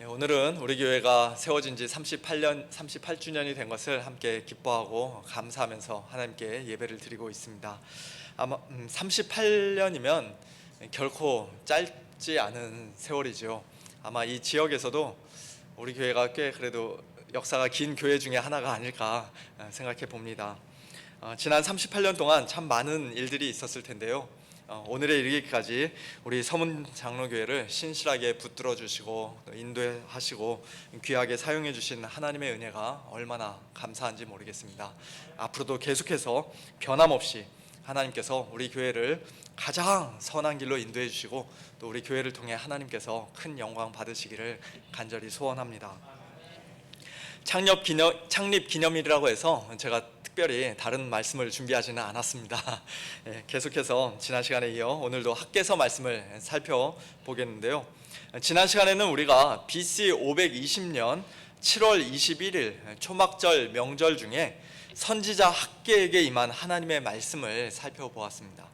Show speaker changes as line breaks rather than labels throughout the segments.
오늘은 우리 교회가 세워진 지 38주년이 된 것을 함께 기뻐하고 감사하면서 하나님께 예배를 드리고 있습니다. 아마 38년이면 결코 짧지 않은 세월이죠. 아마 이 지역에서도 우리 교회가 꽤 그래도 역사가 긴 교회 중에 하나가 아닐까 생각해 봅니다. 지난 38년 동안 참 많은 일들이 있었을 텐데요. 오늘에 이르기까지 우리 서문 장로교회를 신실하게 붙들어 주시고 인도하시고 귀하게 사용해 주신 하나님의 은혜가 얼마나 감사한지 모르겠습니다. 앞으로도 계속해서 변함없이 하나님께서 우리 교회를 가장 선한 길로 인도해 주시고 또 우리 교회를 통해 하나님께서 큰 영광 받으시기를 간절히 소원합니다. 창립 기념일이라고 해서 제가 특별히 다른 말씀을 준비하지는 않았습니다. 계속해서 지난 시간에 이어 오늘도 학개서 말씀을 살펴보겠는데요. 지난 시간에는 우리가 BC 520년 7월 21일 초막절 명절 중에 선지자 학개에게 임한 하나님의 말씀을 살펴보았습니다.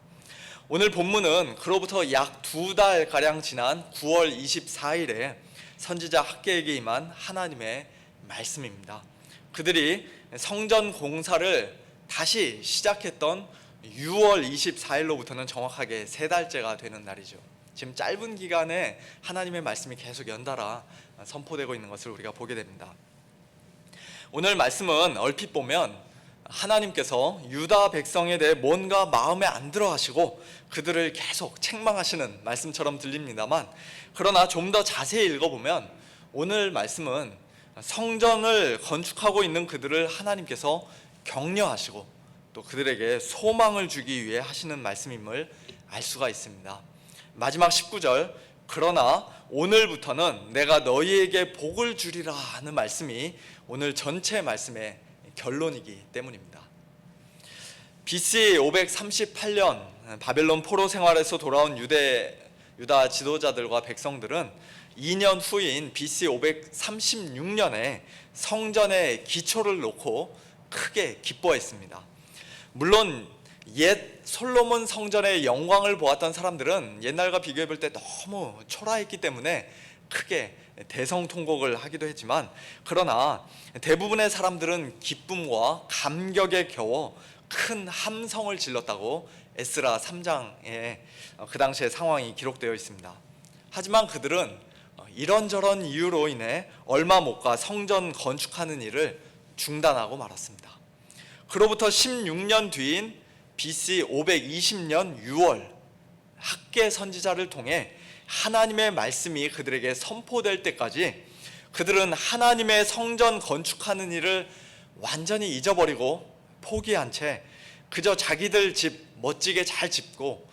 오늘 본문은 그로부터 약 2달가량 지난 9월 24일에 선지자 학개에게 임한 하나님의 말씀입니다. 그들이 성전 공사를 다시 시작했던 6월 24일로부터는 정확하게 3달째가 되는 날이죠. 지금 짧은 기간에 하나님의 말씀이 계속 연달아 선포되고 있는 것을 우리가 보게 됩니다. 오늘 말씀은 얼핏 보면 하나님께서 유다 백성에 대해 뭔가 마음에 안 들어 하시고 그들을 계속 책망하시는 말씀처럼 들립니다만, 그러나 좀 더 자세히 읽어보면 오늘 말씀은 성전을 건축하고 있는 그들을 하나님께서 격려하시고 또 그들에게 소망을 주기 위해 하시는 말씀임을 알 수가 있습니다. 마지막 19절, 그러나 오늘부터는 내가 너희에게 복을 주리라 하는 말씀이 오늘 전체 말씀의 결론이기 때문입니다. BC 538년 바벨론 포로 생활에서 돌아온 유다 지도자들과 백성들은 2년 후인 BC 536년에 성전의 기초를 놓고 크게 기뻐했습니다. 물론 옛 솔로몬 성전의 영광을 보았던 사람들은 옛날과 비교해 볼 때 너무 초라했기 때문에 크게 대성통곡을 하기도 했지만, 그러나 대부분의 사람들은 기쁨과 감격에 겨워 큰 함성을 질렀다고 에스라 3장에 그 당시의 상황이 기록되어 있습니다. 하지만 그들은 이런저런 이유로 인해 얼마 못 가 성전 건축하는 일을 중단하고 말았습니다. 그로부터 16년 뒤인 BC 520년 6월 학개 선지자를 통해 하나님의 말씀이 그들에게 선포될 때까지 그들은 하나님의 성전 건축하는 일을 완전히 잊어버리고 포기한 채 그저 자기들 집 멋지게 잘 짓고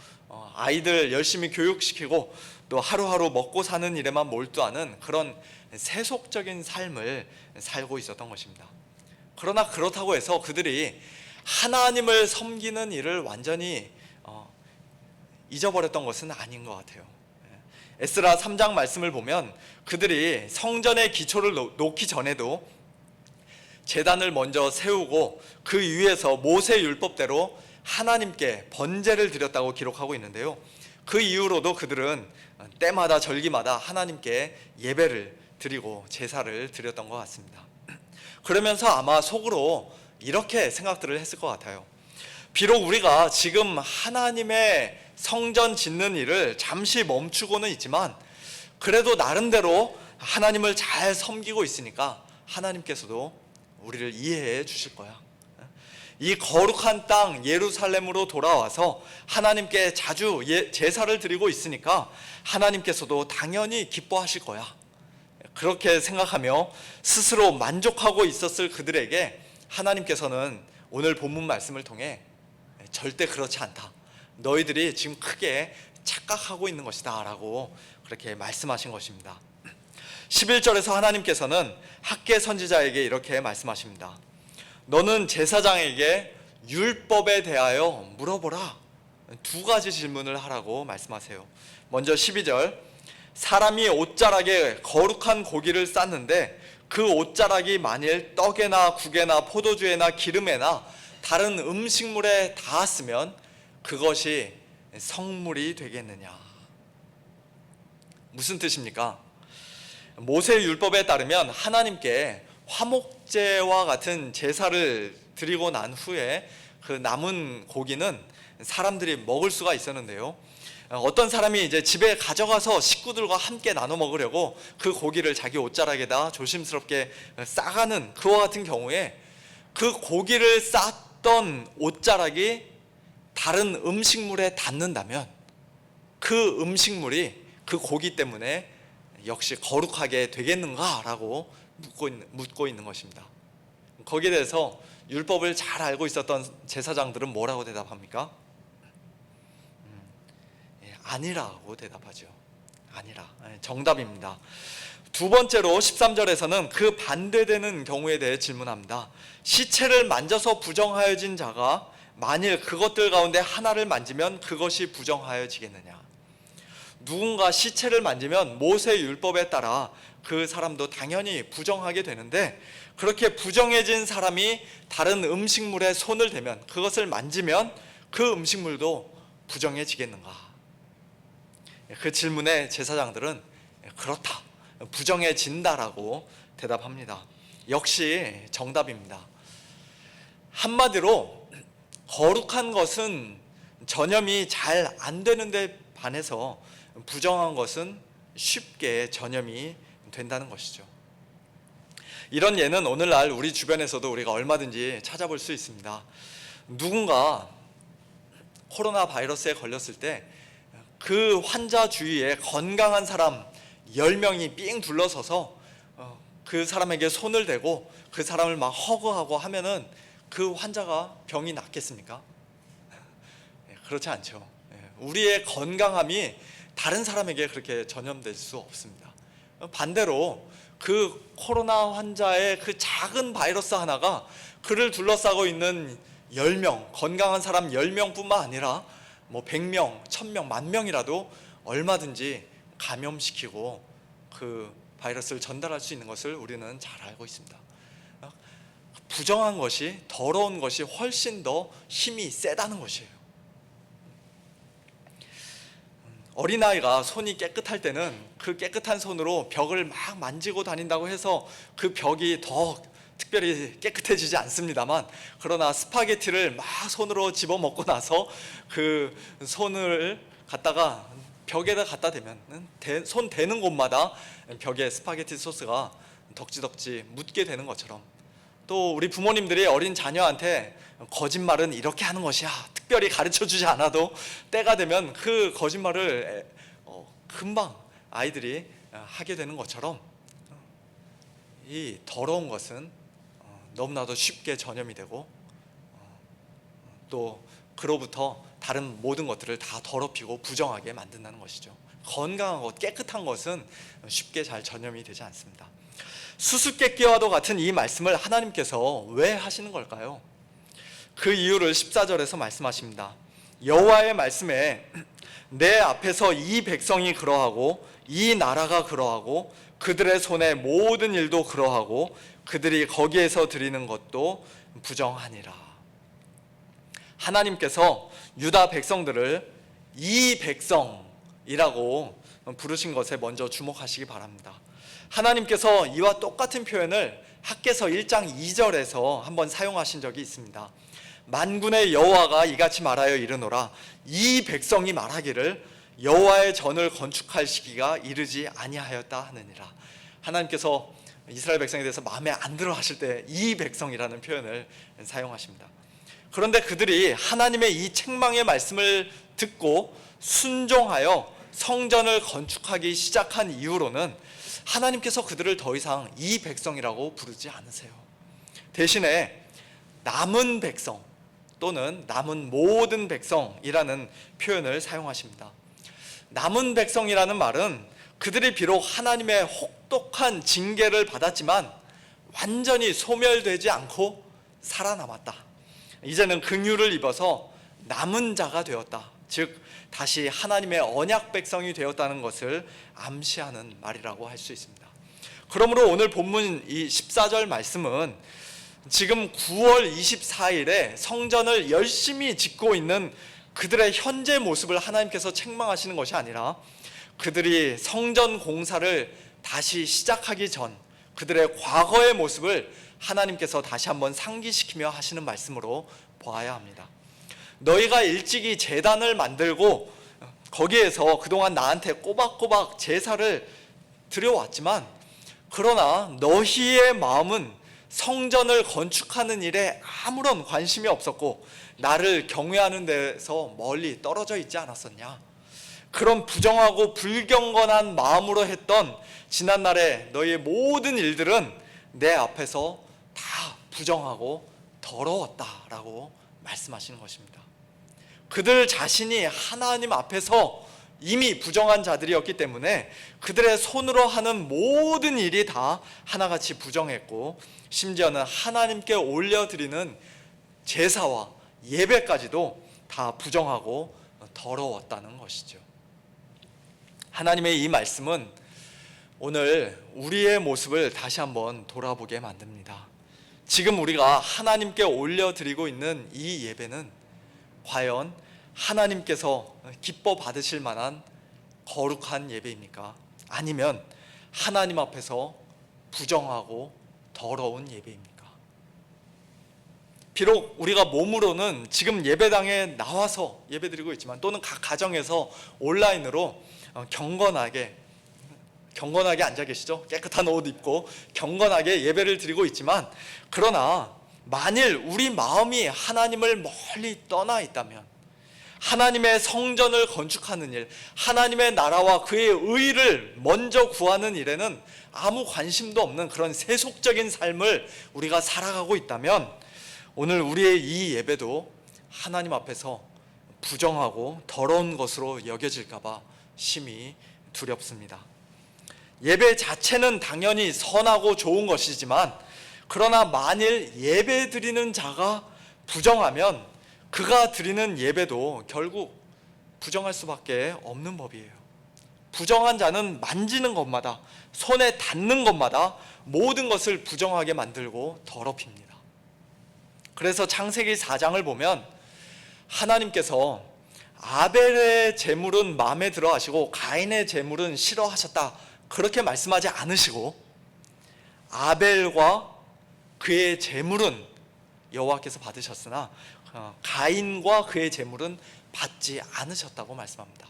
아이들 열심히 교육시키고 또 하루하루 먹고 사는 일에만 몰두하는 그런 세속적인 삶을 살고 있었던 것입니다. 그러나 그렇다고 해서 그들이 하나님을 섬기는 일을 완전히 잊어버렸던 것은 아닌 것 같아요. 에스라 3장 말씀을 보면 그들이 성전의 기초를 놓기 전에도 제단을 먼저 세우고 그 위에서 모세 율법대로 하나님께 번제를 드렸다고 기록하고 있는데요. 그 이후로도 그들은 때마다 절기마다 하나님께 예배를 드리고 제사를 드렸던 것 같습니다. 그러면서 아마 속으로 이렇게 생각들을 했을 것 같아요. 비록 우리가 지금 하나님의 성전 짓는 일을 잠시 멈추고는 있지만 그래도 나름대로 하나님을 잘 섬기고 있으니까 하나님께서도 우리를 이해해 주실 거야. 이 거룩한 땅 예루살렘으로 돌아와서 하나님께 자주 제사를 드리고 있으니까 하나님께서도 당연히 기뻐하실 거야. 그렇게 생각하며 스스로 만족하고 있었을 그들에게 하나님께서는 오늘 본문 말씀을 통해 절대 그렇지 않다, 너희들이 지금 크게 착각하고 있는 것이다 라고 그렇게 말씀하신 것입니다. 11절에서 하나님께서는 학개 선지자에게 이렇게 말씀하십니다. 너는 제사장에게 율법에 대하여 물어보라. 2가지 질문을 하라고 말씀하세요. 먼저 12절, 사람이 옷자락에 거룩한 고기를 쌌는데 그 옷자락이 만일 떡에나 국에나 포도주에나 기름에나 다른 음식물에 닿았으면 그것이 성물이 되겠느냐. 무슨 뜻입니까? 모세 율법에 따르면 하나님께 화목제와 같은 제사를 드리고 난 후에 그 남은 고기는 사람들이 먹을 수가 있었는데요, 어떤 사람이 이제 집에 가져가서 식구들과 함께 나눠 먹으려고 그 고기를 자기 옷자락에다 조심스럽게 싸가는 그와 같은 경우에 그 고기를 쌌던 옷자락이 다른 음식물에 닿는다면 그 음식물이 그 고기 때문에 역시 거룩하게 되겠는가라고 묻고 있는 것입니다. 거기에 대해서 율법을 잘 알고 있었던 제사장들은 뭐라고 대답합니까? 아니라고 대답하죠. 아니라. 정답입니다. 두 번째로 13절에서는 그 반대되는 경우에 대해 질문합니다. 시체를 만져서 부정하여진 자가 만일 그것들 가운데 하나를 만지면 그것이 부정하여지겠느냐. 누군가 시체를 만지면 모세 율법에 따라 그 사람도 당연히 부정하게 되는데, 그렇게 부정해진 사람이 다른 음식물에 손을 대면, 그것을 만지면 그 음식물도 부정해지겠는가? 그 질문에 제사장들은 그렇다, 부정해진다라고 대답합니다. 역시 정답입니다. 한마디로 거룩한 것은 전염이 잘 안 되는데 반해서 부정한 것은 쉽게 전염이 된다는 것이죠. 이런 예는 오늘날 우리 주변에서도 우리가 얼마든지 찾아볼 수 있습니다. 누군가 코로나 바이러스에 걸렸을 때 그 환자 주위에 건강한 사람 10명이 삥 둘러서서 그 사람에게 손을 대고 그 사람을 막 허그하고 하면은 그 환자가 병이 낫겠습니까? 그렇지 않죠. 우리의 건강함이 다른 사람에게 그렇게 전염될 수 없습니다. 반대로 그 코로나 환자의 그 작은 바이러스 하나가 그를 둘러싸고 있는 10명, 건강한 사람 10명뿐만 아니라 뭐 100명, 1000명, 10,000명이라도 얼마든지 감염시키고 그 바이러스를 전달할 수 있는 것을 우리는 잘 알고 있습니다. 부정한 것이, 더러운 것이 훨씬 더 힘이 세다는 것이에요. 어린아이가 손이 깨끗할 때는 그 깨끗한 손으로 벽을 막 만지고 다닌다고 해서 그 벽이 더 특별히 깨끗해지지 않습니다만, 그러나 스파게티를 막 손으로 집어먹고 나서 그 손을 갖다가 벽에다 갖다 대면 손 대는 곳마다 벽에 스파게티 소스가 덕지덕지 묻게 되는 것처럼, 또 우리 부모님들이 어린 자녀한테 거짓말은 이렇게 하는 것이야, 특별히 가르쳐주지 않아도 때가 되면 그 거짓말을 금방 아이들이 하게 되는 것처럼, 이 더러운 것은 너무나도 쉽게 전염이 되고 또 그로부터 다른 모든 것들을 다 더럽히고 부정하게 만든다는 것이죠. 건강한 것, 깨끗한 것은 쉽게 잘 전염이 되지 않습니다. 수수께끼와도 같은 이 말씀을 하나님께서 왜 하시는 걸까요? 그 이유를 14절에서 말씀하십니다. 여호와의 말씀에 내 앞에서 이 백성이 그러하고 이 나라가 그러하고 그들의 손의 모든 일도 그러하고 그들이 거기에서 드리는 것도 부정하니라. 하나님께서 유다 백성들을 이 백성이라고 부르신 것에 먼저 주목하시기 바랍니다. 하나님께서 이와 똑같은 표현을 학개서 1장 2절에서 한번 사용하신 적이 있습니다. 만군의 여호와가 이같이 말하여 이르노라, 이 백성이 말하기를 여호와의 전을 건축할 시기가 이르지 아니하였다 하느니라. 하나님께서 이스라엘 백성에 대해서 마음에 안 들어 하실 때 이 백성이라는 표현을 사용하십니다. 그런데 그들이 하나님의 이 책망의 말씀을 듣고 순종하여 성전을 건축하기 시작한 이후로는 하나님께서 그들을 더 이상 이 백성이라고 부르지 않으세요. 대신에 남은 백성 또는 남은 모든 백성이라는 표현을 사용하십니다. 남은 백성이라는 말은 그들이 비록 하나님의 혹독한 징계를 받았지만 완전히 소멸되지 않고 살아남았다. 이제는 긍휼을 입어서 남은 자가 되었다. 즉 다시 하나님의 언약 백성이 되었다는 것을 암시하는 말이라고 할 수 있습니다. 그러므로 오늘 본문 이 14절 말씀은 지금 9월 24일에 성전을 열심히 짓고 있는 그들의 현재 모습을 하나님께서 책망하시는 것이 아니라 그들이 성전 공사를 다시 시작하기 전 그들의 과거의 모습을 하나님께서 다시 한번 상기시키며 하시는 말씀으로 보아야 합니다. 너희가 일찍이 제단을 만들고 거기에서 그동안 나한테 꼬박꼬박 제사를 드려왔지만, 그러나 너희의 마음은 성전을 건축하는 일에 아무런 관심이 없었고 나를 경외하는 데서 멀리 떨어져 있지 않았었냐. 그런 부정하고 불경건한 마음으로 했던 지난날의 너희의 모든 일들은 내 앞에서 다 부정하고 더러웠다라고 말씀하시는 것입니다. 그들 자신이 하나님 앞에서 이미 부정한 자들이었기 때문에 그들의 손으로 하는 모든 일이 다 하나같이 부정했고, 심지어는 하나님께 올려드리는 제사와 예배까지도 다 부정하고 더러웠다는 것이죠. 하나님의 이 말씀은 오늘 우리의 모습을 다시 한번 돌아보게 만듭니다. 지금 우리가 하나님께 올려드리고 있는 이 예배는 과연 하나님께서 기뻐 받으실 만한 거룩한 예배입니까? 아니면 하나님 앞에서 부정하고 더러운 예배입니까? 비록 우리가 몸으로는 지금 예배당에 나와서 예배드리고 있지만, 또는 각 가정에서 온라인으로 경건하게 앉아 계시죠? 깨끗한 옷 입고 경건하게 예배를 드리고 있지만, 그러나 만일 우리 마음이 하나님을 멀리 떠나 있다면, 하나님의 성전을 건축하는 일, 하나님의 나라와 그의 의를 먼저 구하는 일에는 아무 관심도 없는 그런 세속적인 삶을 우리가 살아가고 있다면, 오늘 우리의 이 예배도 하나님 앞에서 부정하고 더러운 것으로 여겨질까 봐 심히 두렵습니다. 예배 자체는 당연히 선하고 좋은 것이지만, 그러나 만일 예배 드리는 자가 부정하면 그가 드리는 예배도 결국 부정할 수밖에 없는 법이에요. 부정한 자는 만지는 것마다, 손에 닿는 것마다 모든 것을 부정하게 만들고 더럽힙니다. 그래서 창세기 4장을 보면 하나님께서 아벨의 제물은 마음에 들어 하시고 가인의 제물은 싫어하셨다, 그렇게 말씀하지 않으시고, 아벨과 그의 제물은 여호와께서 받으셨으나 가인과 그의 제물은 받지 않으셨다고 말씀합니다.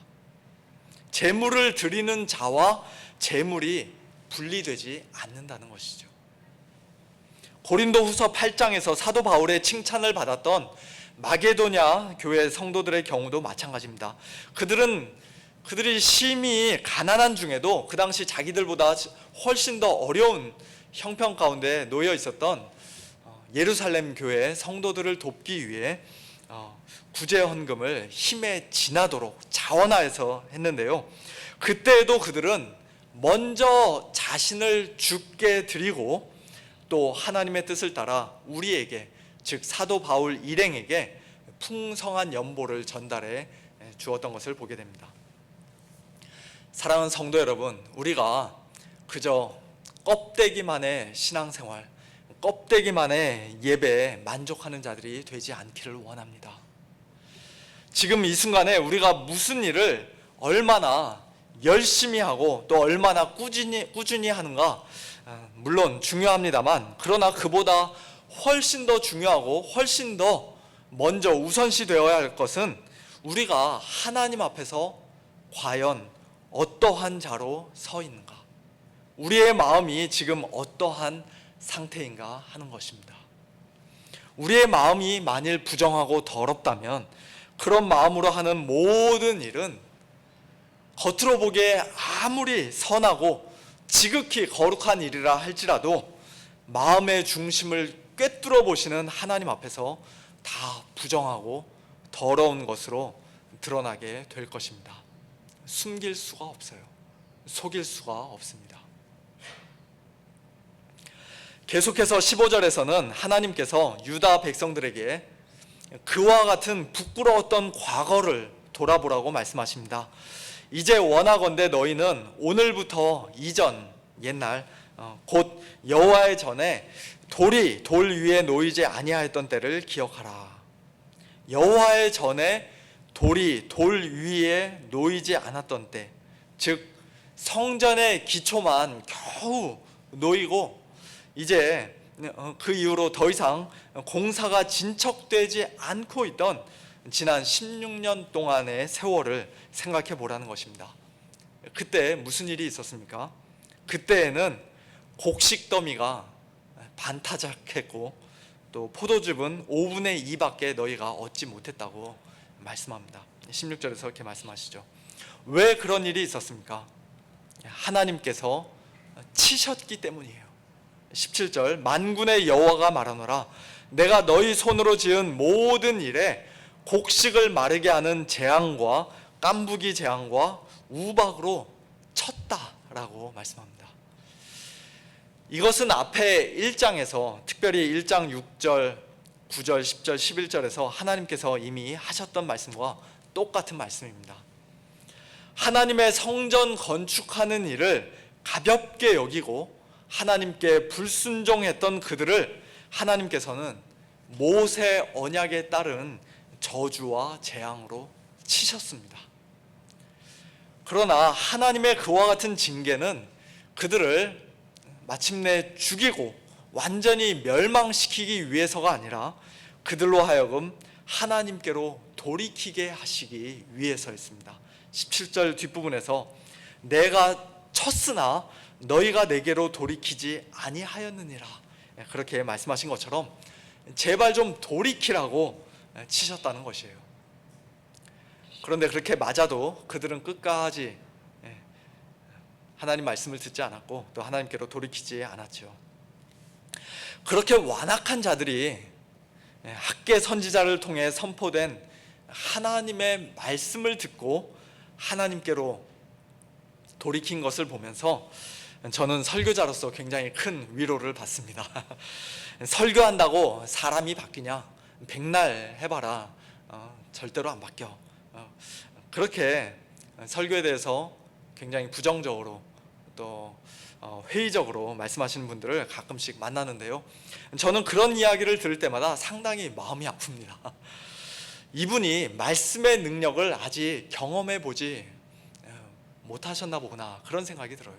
제물을 드리는 자와 제물이 분리되지 않는다는 것이죠. 고린도후서 8장에서 사도 바울의 칭찬을 받았던 마게도냐 교회 성도들의 경우도 마찬가지입니다. 그들이 심히 가난한 중에도 그 당시 자기들보다 훨씬 더 어려운 형편 가운데 놓여 있었던 예루살렘 교회 성도들을 돕기 위해 구제 헌금을 힘에 지나도록 자원하여서 했는데요, 그때에도 그들은 먼저 자신을 주께 드리고 또 하나님의 뜻을 따라 우리에게, 즉 사도 바울 일행에게 풍성한 연보를 전달해 주었던 것을 보게 됩니다. 사랑하는 성도 여러분, 우리가 그저 껍데기만의 신앙생활, 껍데기만의 예배에 만족하는 자들이 되지 않기를 원합니다. 지금 이 순간에 우리가 무슨 일을 얼마나 열심히 하고 또 얼마나 꾸준히 하는가, 물론 중요합니다만, 그러나 그보다 훨씬 더 중요하고 훨씬 더 먼저 우선시 되어야 할 것은 우리가 하나님 앞에서 과연 어떠한 자로 서 있는가, 우리의 마음이 지금 어떠한 상태인가 하는 것입니다. 우리의 마음이 만일 부정하고 더럽다면 그런 마음으로 하는 모든 일은 겉으로 보기에 아무리 선하고 지극히 거룩한 일이라 할지라도 마음의 중심을 꿰뚫어 보시는 하나님 앞에서 다 부정하고 더러운 것으로 드러나게 될 것입니다. 숨길 수가 없어요. 속일 수가 없습니다. 계속해서 15절에서는 하나님께서 유다 백성들에게 그와 같은 부끄러웠던 과거를 돌아보라고 말씀하십니다. 이제 원하건대 너희는 오늘부터 이전, 옛날 곧 여호와의 전에 돌이 돌 위에 놓이지 아니하였던 때를 기억하라. 여호와의 전에 돌이 돌 위에 놓이지 않았던 때, 즉 성전의 기초만 겨우 놓이고 이제 그 이후로 더 이상 공사가 진척되지 않고 있던 지난 16년 동안의 세월을 생각해 보라는 것입니다. 그때 무슨 일이 있었습니까? 그때에는 곡식 더미가 반타작했고 또 포도즙은 5분의 2밖에 너희가 얻지 못했다고 말씀합니다. 16절에서 이렇게 말씀하시죠. 왜 그런 일이 있었습니까? 하나님께서 치셨기 때문이에요. 17절, 만군의 여호와가 말하노라 내가 너희 손으로 지은 모든 일에 곡식을 마르게 하는 재앙과 깐부기 재앙과 우박으로 쳤다라고 말씀합니다. 이것은 앞에 1장에서 특별히 1장 6절, 9절, 10절, 11절에서 하나님께서 이미 하셨던 말씀과 똑같은 말씀입니다. 하나님의 성전 건축하는 일을 가볍게 여기고 하나님께 불순종했던 그들을 하나님께서는 모세 언약에 따른 저주와 재앙으로 치셨습니다. 그러나 하나님의 그와 같은 징계는 그들을 마침내 죽이고 완전히 멸망시키기 위해서가 아니라 그들로 하여금 하나님께로 돌이키게 하시기 위해서였습니다. 17절 뒷부분에서 내가 쳤으나 너희가 내게로 돌이키지 아니하였느니라 그렇게 말씀하신 것처럼 제발 좀 돌이키라고 치셨다는 것이에요. 그런데 그렇게 맞아도 그들은 끝까지 하나님 말씀을 듣지 않았고 또 하나님께로 돌이키지 않았죠. 그렇게 완악한 자들이 학개 선지자를 통해 선포된 하나님의 말씀을 듣고 하나님께로 돌이킨 것을 보면서 저는 설교자로서 굉장히 큰 위로를 받습니다. 설교한다고 사람이 바뀌냐? 백날 해봐라. 절대로 안 바뀌어. 그렇게 설교에 대해서 굉장히 부정적으로 또 회의적으로 말씀하시는 분들을 가끔씩 만나는데요. 저는 그런 이야기를 들을 때마다 상당히 마음이 아픕니다. 이분이 말씀의 능력을 아직 경험해 보지 못하셨나 보구나 그런 생각이 들어요.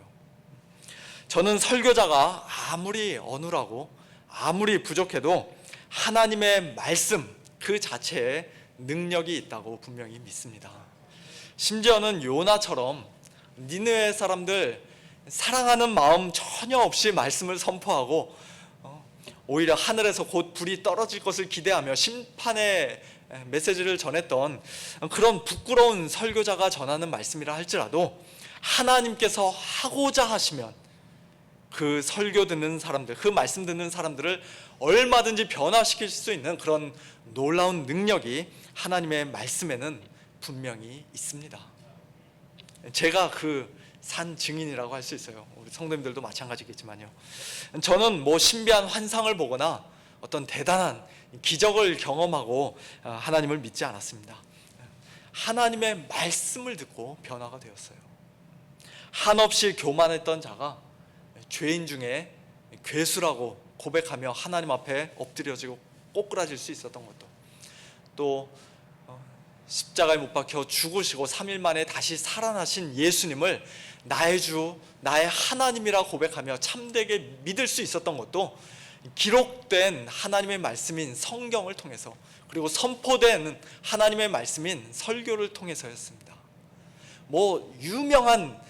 저는 설교자가 아무리 어눌하고 아무리 부족해도 하나님의 말씀 그 자체에 능력이 있다고 분명히 믿습니다. 심지어는 요나처럼 니느웨 사람들 사랑하는 마음 전혀 없이 말씀을 선포하고 오히려 하늘에서 곧 불이 떨어질 것을 기대하며 심판의 메시지를 전했던 그런 부끄러운 설교자가 전하는 말씀이라 할지라도 하나님께서 하고자 하시면 그 설교 듣는 사람들, 그 말씀 듣는 사람들을 얼마든지 변화시킬 수 있는 그런 놀라운 능력이 하나님의 말씀에는 분명히 있습니다. 제가 그 산 증인이라고 할 수 있어요. 우리 성도님들도 마찬가지겠지만요. 저는 뭐 신비한 환상을 보거나 어떤 대단한 기적을 경험하고 하나님을 믿지 않았습니다. 하나님의 말씀을 듣고 변화가 되었어요. 한없이 교만했던 자가 죄인 중에 괴수라고 고백하며 하나님 앞에 엎드려지고 꼬꾸라질 수 있었던 것도, 또 십자가에 못 박혀 죽으시고 3일 만에 다시 살아나신 예수님을 나의 주, 나의 하나님이라 고백하며 참되게 믿을 수 있었던 것도 기록된 하나님의 말씀인 성경을 통해서, 그리고 선포된 하나님의 말씀인 설교를 통해서였습니다. 뭐 유명한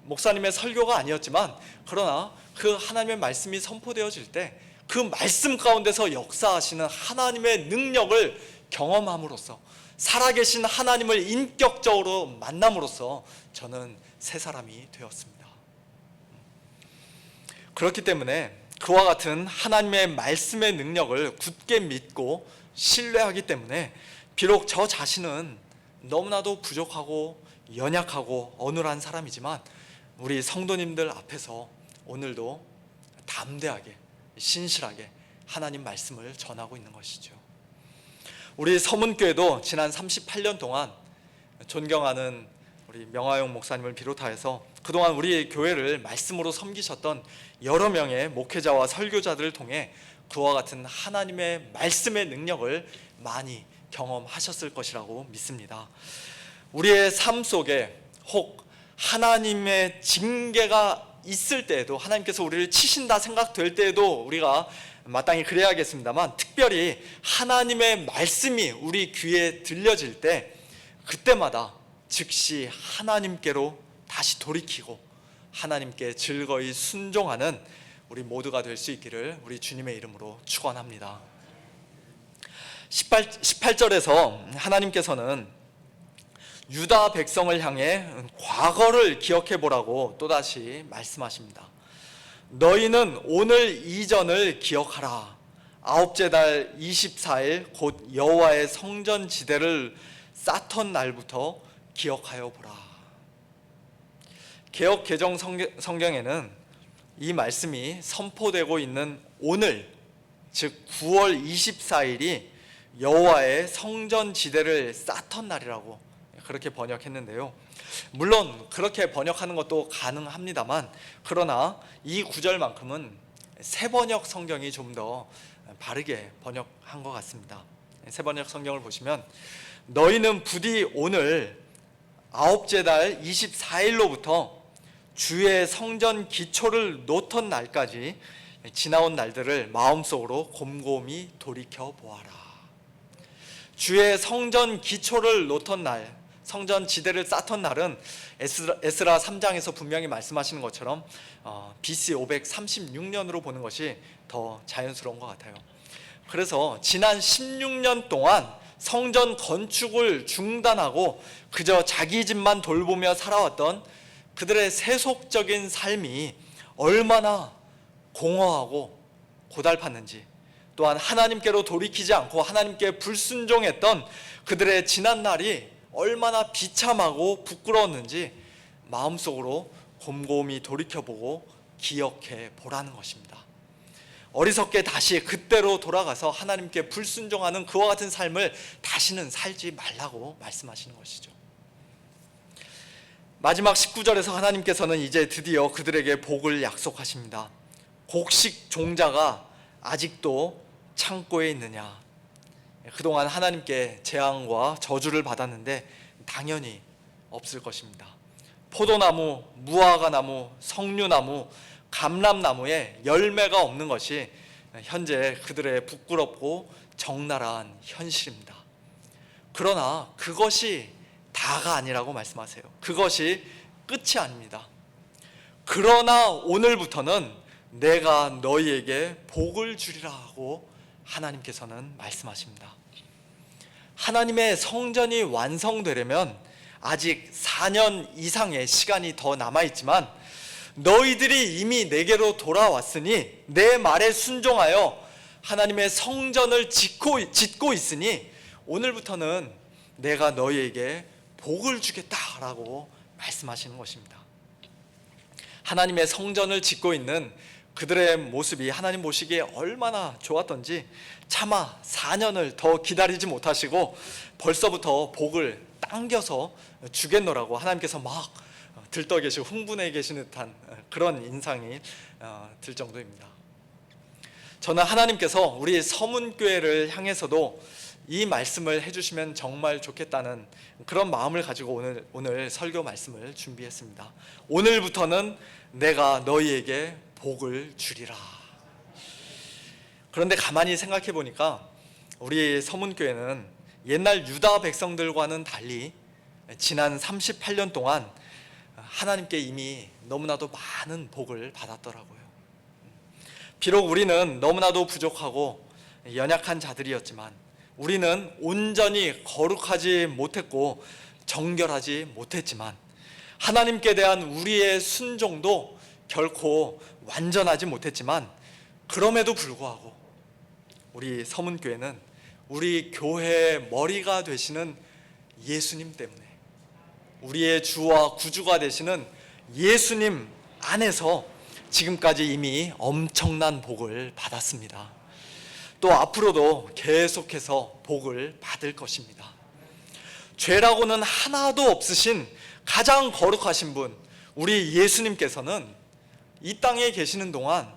목사님의 설교가 아니었지만, 그러나 그 하나님의 말씀이 선포되어질 때 그 말씀 가운데서 역사하시는 하나님의 능력을 경험함으로써, 살아계신 하나님을 인격적으로 만남으로써 저는 새 사람이 되었습니다. 그렇기 때문에 그와 같은 하나님의 말씀의 능력을 굳게 믿고 신뢰하기 때문에 비록 저 자신은 너무나도 부족하고 연약하고 어눌한 사람이지만 우리 성도님들 앞에서 오늘도 담대하게 신실하게 하나님 말씀을 전하고 있는 것이죠. 우리 서문교회도 지난 38년 동안 존경하는 우리 명화용 목사님을 비롯하여서 그동안 우리 교회를 말씀으로 섬기셨던 여러 명의 목회자와 설교자들을 통해 그와 같은 하나님의 말씀의 능력을 많이 경험하셨을 것이라고 믿습니다. 우리의 삶 속에 혹 하나님의 징계가 있을 때에도, 하나님께서 우리를 치신다 생각될 때에도 우리가 마땅히 그래야겠습니다만, 특별히 하나님의 말씀이 우리 귀에 들려질 때 그때마다 즉시 하나님께로 다시 돌이키고 하나님께 즐거이 순종하는 우리 모두가 될 수 있기를 우리 주님의 이름으로 축원합니다. 18절에서 하나님께서는 유다 백성을 향해 과거를 기억해 보라고 또다시 말씀하십니다. 너희는 오늘 이전을 기억하라. 아홉째 달 24일 곧 여호와의 성전 지대를 쌓던 날부터 기억하여 보라. 개역 개정 성경에는 이 말씀이 선포되고 있는 오늘, 즉 9월 24일이 여호와의 성전 지대를 쌓던 날이라고 그렇게 번역했는데요. 물론 그렇게 번역하는 것도 가능합니다만, 그러나 이 구절만큼은 새번역 성경이 좀 더 바르게 번역한 것 같습니다. 새번역 성경을 보시면 너희는 부디 오늘 아홉째 달 24일로부터 주의 성전 기초를 놓던 날까지 지나온 날들을 마음속으로 곰곰이 돌이켜 보아라. 주의 성전 기초를 놓던 날, 성전 지대를 쌓던 날은 에스라 3장에서 분명히 말씀하시는 것처럼 BC 536년으로 보는 것이 더 자연스러운 것 같아요. 그래서 지난 16년 동안 성전 건축을 중단하고 그저 자기 집만 돌보며 살아왔던 그들의 세속적인 삶이 얼마나 공허하고 고달팠는지, 또한 하나님께로 돌이키지 않고 하나님께 불순종했던 그들의 지난날이 얼마나 비참하고 부끄러웠는지 마음속으로 곰곰이 돌이켜보고 기억해 보라는 것입니다. 어리석게 다시 그때로 돌아가서 하나님께 불순종하는 그와 같은 삶을 다시는 살지 말라고 말씀하시는 것이죠. 마지막 19절에서 하나님께서는 이제 드디어 그들에게 복을 약속하십니다. 곡식 종자가 아직도 창고에 있느냐? 그동안 하나님께 재앙과 저주를 받았는데 당연히 없을 것입니다. 포도나무, 무화과나무, 석류나무, 감람나무에 열매가 없는 것이 현재 그들의 부끄럽고 적나라한 현실입니다. 그러나 그것이 다가 아니라고 말씀하세요. 그것이 끝이 아닙니다. 그러나 오늘부터는 내가 너희에게 복을 주리라 하고 하나님께서는 말씀하십니다. 하나님의 성전이 완성되려면 아직 4년 이상의 시간이 더 남아있지만 너희들이 이미 내게로 돌아왔으니 내 말에 순종하여 하나님의 성전을 짓고 있으니 오늘부터는 내가 너희에게 복을 주겠다라고 말씀하시는 것입니다. 하나님의 성전을 짓고 있는 그들의 모습이 하나님 보시기에 얼마나 좋았던지 차마 4년을 더 기다리지 못하시고 벌써부터 복을 당겨서 주겠노라고 하나님께서 막 들떠 계시고 흥분해 계시는 듯한 그런 인상이 들 정도입니다. 저는 하나님께서 우리 서문교회를 향해서도 이 말씀을 해주시면 정말 좋겠다는 그런 마음을 가지고 오늘 설교 말씀을 준비했습니다. 오늘부터는 내가 너희에게 복을 주리라. 그런데 가만히 생각해 보니까 우리 서문교회는 옛날 유다 백성들과는 달리 지난 38년 동안 하나님께 이미 너무나도 많은 복을 받았더라고요. 비록 우리는 너무나도 부족하고 연약한 자들이었지만 우리는 온전히 거룩하지 못했고 정결하지 못했지만 하나님께 대한 우리의 순종도 결코 완전하지 못했지만 그럼에도 불구하고 우리 서문교회는 우리 교회의 머리가 되시는 예수님 때문에, 우리의 주와 구주가 되시는 예수님 안에서 지금까지 이미 엄청난 복을 받았습니다. 또 앞으로도 계속해서 복을 받을 것입니다. 죄라고는 하나도 없으신 가장 거룩하신 분, 우리 예수님께서는 이 땅에 계시는 동안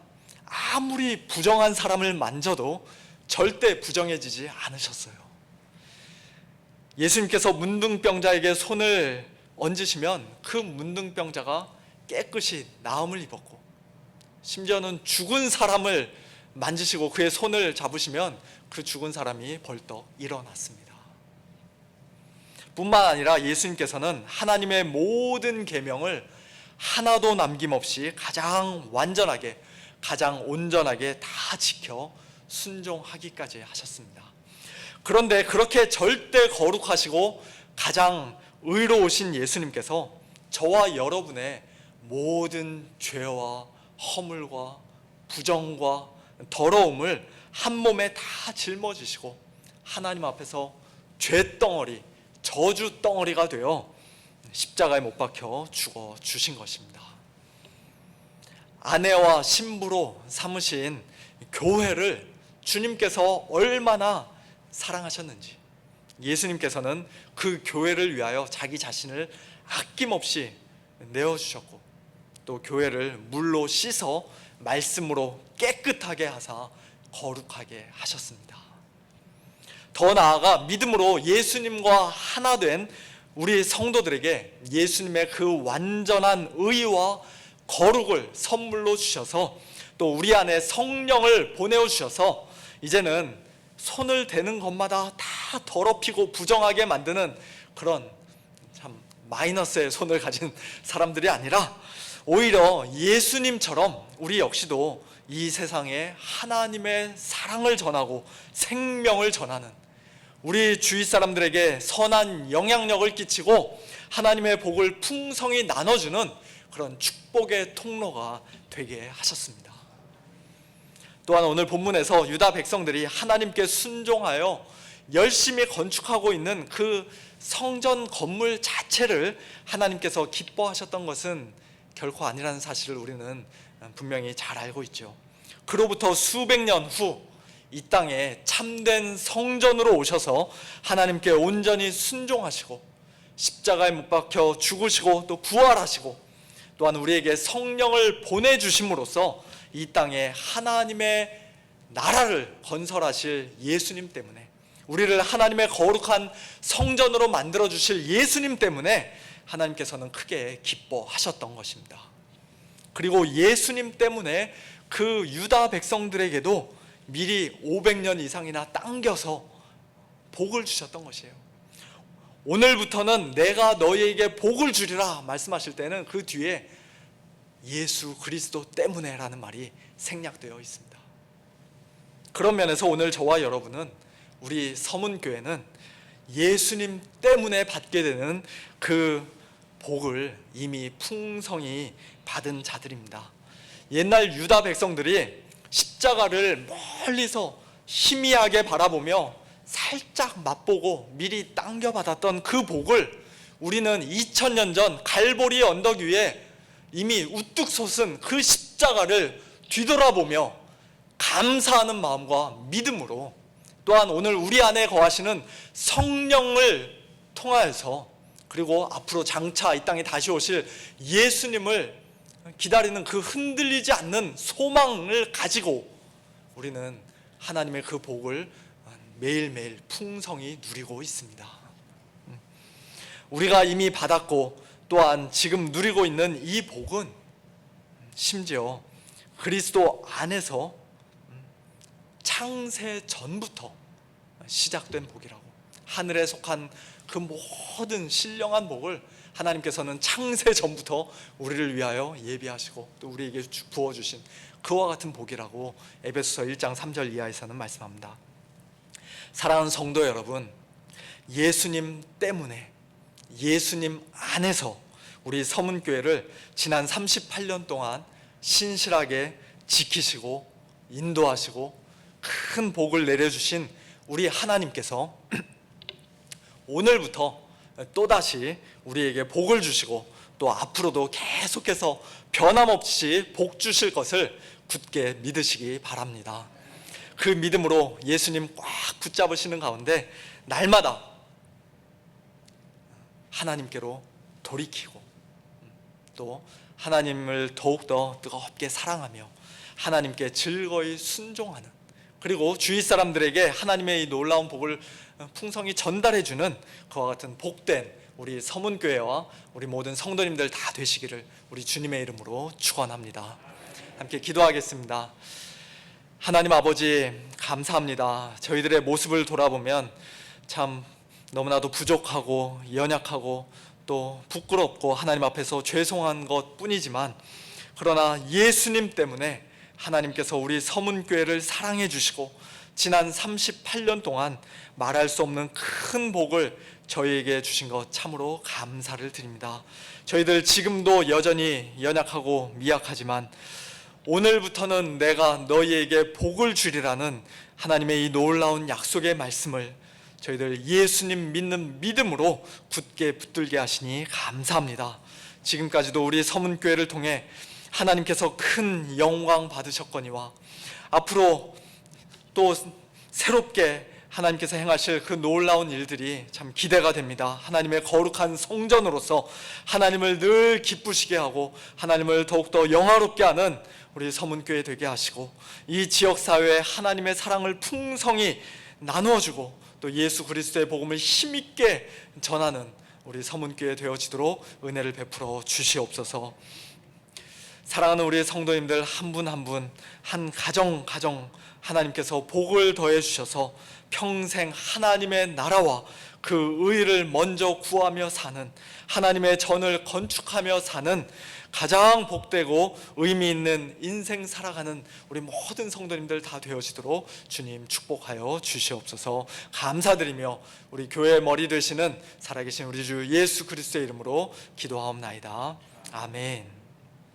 아무리 부정한 사람을 만져도 절대 부정해지지 않으셨어요. 예수님께서 문둥병자에게 손을 얹으시면 그 문둥병자가 깨끗이 나음을 입었고, 심지어는 죽은 사람을 만지시고 그의 손을 잡으시면 그 죽은 사람이 벌떡 일어났습니다. 뿐만 아니라 예수님께서는 하나님의 모든 계명을 하나도 남김없이 가장 완전하게, 가장 온전하게 다 지켜 순종하기까지 하셨습니다. 그런데 그렇게 절대 거룩하시고 가장 의로우신 예수님께서 저와 여러분의 모든 죄와 허물과 부정과 더러움을 한 몸에 다 짊어지시고 하나님 앞에서 죄덩어리, 저주 덩어리가 되어 십자가에 못 박혀 죽어 주신 것입니다. 아내와 신부로 삼으신 교회를 주님께서 얼마나 사랑하셨는지, 예수님께서는 그 교회를 위하여 자기 자신을 아낌없이 내어주셨고, 또 교회를 물로 씻어 말씀으로 깨끗하게 하사 거룩하게 하셨습니다. 더 나아가 믿음으로 예수님과 하나 된 우리 성도들에게 예수님의 그 완전한 의와 거룩을 선물로 주셔서, 또 우리 안에 성령을 보내어 주셔서 이제는 손을 대는 것마다 다 더럽히고 부정하게 만드는 그런 참 마이너스의 손을 가진 사람들이 아니라, 오히려 예수님처럼 우리 역시도 이 세상에 하나님의 사랑을 전하고 생명을 전하는, 우리 주위 사람들에게 선한 영향력을 끼치고 하나님의 복을 풍성히 나눠주는 그런 축복의 통로가 되게 하셨습니다. 또한 오늘 본문에서 유다 백성들이 하나님께 순종하여 열심히 건축하고 있는 그 성전 건물 자체를 하나님께서 기뻐하셨던 것은 결코 아니라는 사실을 우리는 분명히 잘 알고 있죠. 그로부터 수백 년 후 이 땅에 참된 성전으로 오셔서 하나님께 온전히 순종하시고 십자가에 못 박혀 죽으시고 또 부활하시고, 또한 우리에게 성령을 보내주심으로써 이 땅에 하나님의 나라를 건설하실 예수님 때문에, 우리를 하나님의 거룩한 성전으로 만들어 주실 예수님 때문에 하나님께서는 크게 기뻐하셨던 것입니다. 그리고 예수님 때문에 그 유다 백성들에게도 미리 500년 이상이나 당겨서 복을 주셨던 것이에요. 오늘부터는 내가 너희에게 복을 주리라 말씀하실 때는 그 뒤에 예수 그리스도 때문에 라는 말이 생략되어 있습니다. 그런 면에서 오늘 저와 여러분은, 우리 서문교회는 예수님 때문에 받게 되는 그 복을 이미 풍성히 받은 자들입니다. 옛날 유다 백성들이 십자가를 멀리서 희미하게 바라보며 살짝 맛보고 미리 당겨받았던 그 복을 우리는 2000년 전 갈보리 언덕 위에 이미 우뚝 솟은 그 십자가를 뒤돌아보며 감사하는 마음과 믿음으로, 또한 오늘 우리 안에 거하시는 성령을 통하여서, 그리고 앞으로 장차 이 땅에 다시 오실 예수님을 기다리는 그 흔들리지 않는 소망을 가지고 우리는 하나님의 그 복을 매일매일 풍성히 누리고 있습니다. 우리가 이미 받았고 또한 지금 누리고 있는 이 복은 심지어 그리스도 안에서 창세 전부터 시작된 복이라고, 하늘에 속한 그 모든 신령한 복을 하나님께서는 창세 전부터 우리를 위하여 예비하시고 또 우리에게 부어주신 그와 같은 복이라고 에베소서 1장 3절 이하에서는 말씀합니다. 사랑하는 성도 여러분, 예수님 때문에, 예수님 안에서 우리 서문교회를 지난 38년 동안 신실하게 지키시고 인도하시고 큰 복을 내려주신 우리 하나님께서 오늘부터 또다시 우리에게 복을 주시고 또 앞으로도 계속해서 변함없이 복 주실 것을 굳게 믿으시기 바랍니다. 그 믿음으로 예수님 꽉 붙잡으시는 가운데 날마다 하나님께로 돌이키고 또 하나님을 더욱더 뜨겁게 사랑하며 하나님께 즐거이 순종하는, 그리고 주위 사람들에게 하나님의 이 놀라운 복을 풍성히 전달해주는 그와 같은 복된 우리 서문교회와 우리 모든 성도님들 다 되시기를 우리 주님의 이름으로 축원합니다. 함께 기도하겠습니다. 하나님 아버지, 감사합니다. 저희들의 모습을 돌아보면 참 너무나도 부족하고 연약하고 또 부끄럽고 하나님 앞에서 죄송한 것 뿐이지만, 그러나 예수님 때문에 하나님께서 우리 서문교회를 사랑해 주시고 지난 38년 동안 말할 수 없는 큰 복을 저희에게 주신 것 참으로 감사를 드립니다. 저희들 지금도 여전히 연약하고 미약하지만 오늘부터는 내가 너희에게 복을 주리라는 하나님의 이 놀라운 약속의 말씀을 저희들 예수님 믿는 믿음으로 굳게 붙들게 하시니 감사합니다. 지금까지도 우리 서문교회를 통해 하나님께서 큰 영광 받으셨거니와 앞으로 또 새롭게 하나님께서 행하실 그 놀라운 일들이 참 기대가 됩니다. 하나님의 거룩한 성전으로서 하나님을 늘 기쁘시게 하고 하나님을 더욱더 영화롭게 하는 우리 서문교회 되게 하시고, 이 지역사회에 하나님의 사랑을 풍성히 나누어주고 또 예수 그리스도의 복음을 힘있게 전하는 우리 서문교회 되어지도록 은혜를 베풀어 주시옵소서. 사랑하는 우리 성도님들 한 분 한 분, 한 가정 하나님께서 복을 더해 주셔서 평생 하나님의 나라와 그 의를 먼저 구하며 사는, 하나님의 전을 건축하며 사는 가장 복되고 의미 있는 인생 살아가는 우리 모든 성도님들 다 되어지도록 주님 축복하여 주시옵소서. 감사드리며 우리 교회의 머리 되시는 살아계신 우리 주 예수 그리스도의 이름으로 기도하옵나이다. 아멘.